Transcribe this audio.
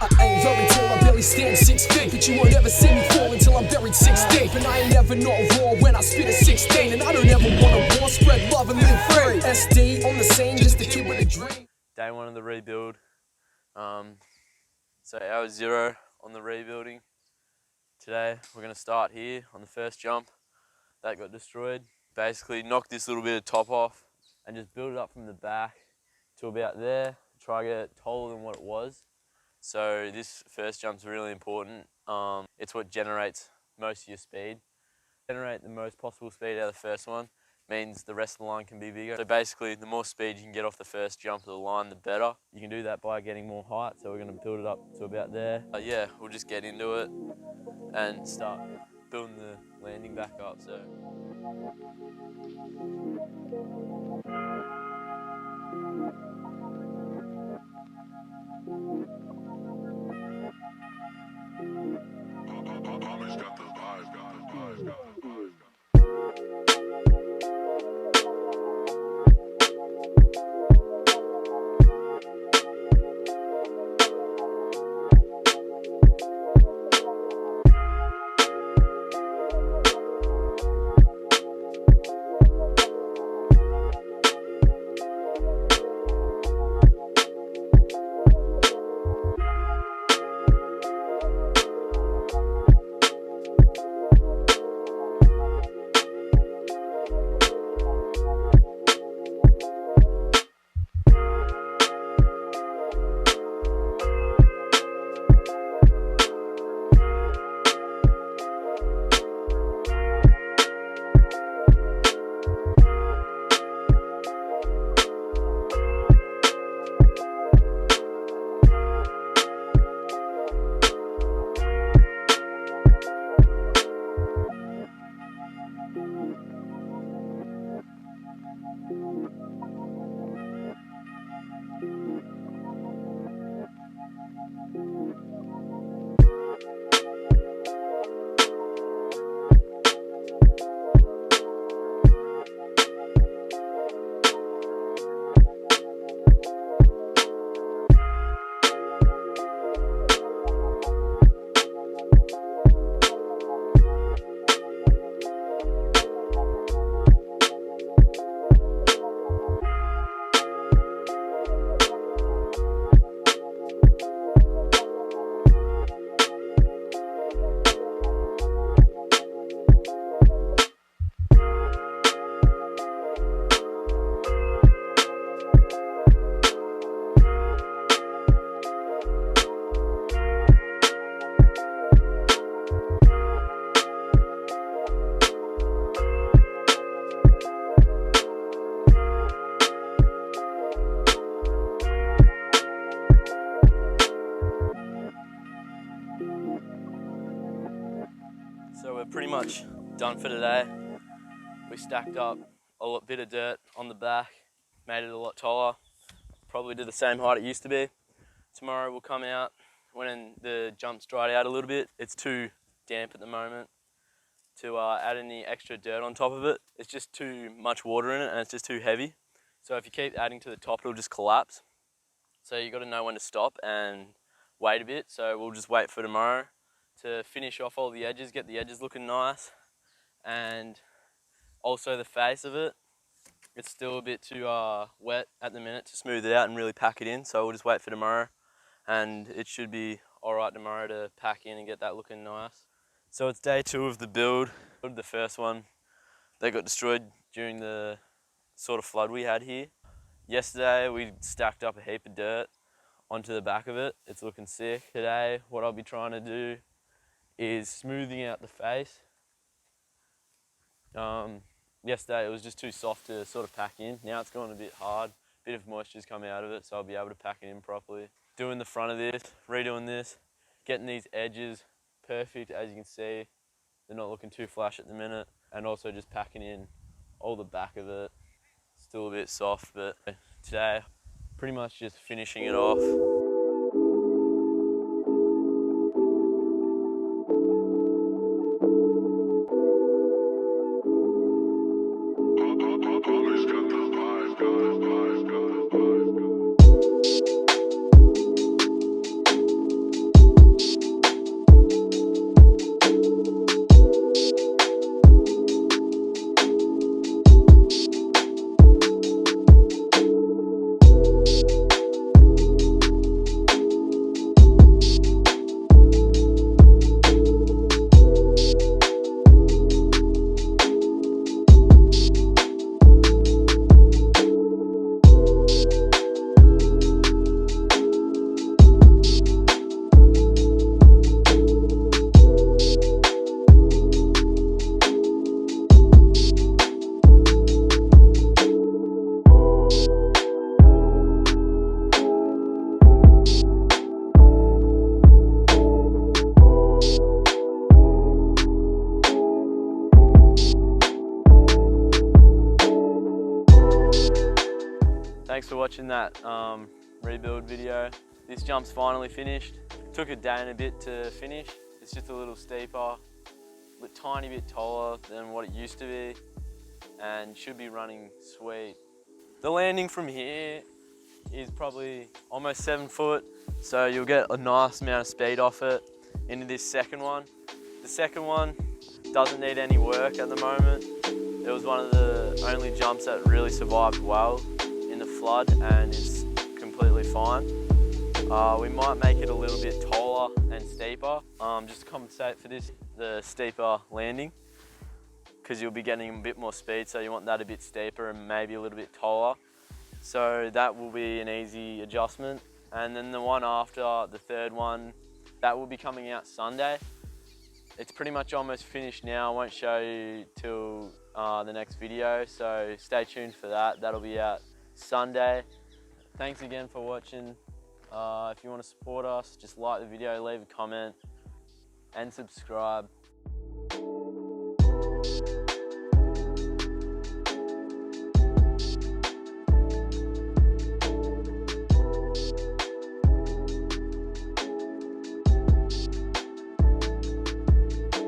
I ain't very tall, I barely stand 6 feet, but you won't ever see me fall until I'm buried 6 deep. And I ain't ever not raw when I spit at 16, and I don't ever want a war, spread love and live free. SD on the scene, just a kid with a dream. Day 1 of the rebuild. So hour 0 on the rebuilding. Today we're going to start here on the first jump that got destroyed. Basically knock this little bit of top off and just build it up from the back to about there. Try to get it taller than what it was. So this first jump's really important. It's what generates most of your speed. Generate the most possible speed out of the first one means the rest of the line can be bigger. So basically, the more speed you can get off the first jump of the line, the better. You can do that by getting more height, so we're going to build it up to about there. Yeah, we'll just get into it and start building the landing back up. So. Homage got the vibes, got the vibes, got the vibes. So we're pretty much done for today. We stacked up a bit of dirt on the back, made it a lot taller, probably to the same height it used to be. Tomorrow we'll come out when the jump's dried out a little bit. It's too damp at the moment to add any extra dirt on top of it. It's just too much water in it and it's just too heavy. So if you keep adding to the top, it'll just collapse. So you've got to know when to stop and wait a bit. So we'll just wait for tomorrow to finish off all the edges, get the edges looking nice, and also the face of it. It's still a bit too wet at the minute to smooth it out and really pack it in, so we'll just wait for tomorrow, and it should be alright tomorrow to pack in and get that looking nice. So it's day 2 of the build. The first one, they got destroyed during the sort of flood we had here. Yesterday we stacked up a heap of dirt onto the back of it. It's looking sick. Today what I'll be trying to do is smoothing out the face. Yesterday it was just too soft to sort of pack in. Now it's gone a bit hard. A bit of moisture's come out of it, so I'll be able to pack it in properly. Doing the front of this, redoing this, getting these edges perfect. As you can see, they're not looking too flash at the minute, and also just packing in all the back of it. Still a bit soft, but today pretty much just finishing it off. Thanks for watching that rebuild video. This jump's finally finished. Took a day and a bit to finish. It's just a little steeper, a tiny bit taller than what it used to be, and should be running sweet. The landing from here is probably almost 7 foot, so you'll get a nice amount of speed off it into this second one. The second one doesn't need any work at the moment. It was one of the only jumps that really survived well in the flood and is completely fine. We might make it a little bit taller and steeper, just to compensate for this, the steeper landing, because you'll be getting a bit more speed, so you want that a bit steeper and maybe a little bit taller. So that will be an easy adjustment. And then the one after, the third one, that will be coming out Sunday. It's pretty much almost finished now. I won't show you till the next video, so stay tuned for that. That'll be out Sunday. Thanks again for watching. If you want to support us, just like the video, leave a comment and subscribe.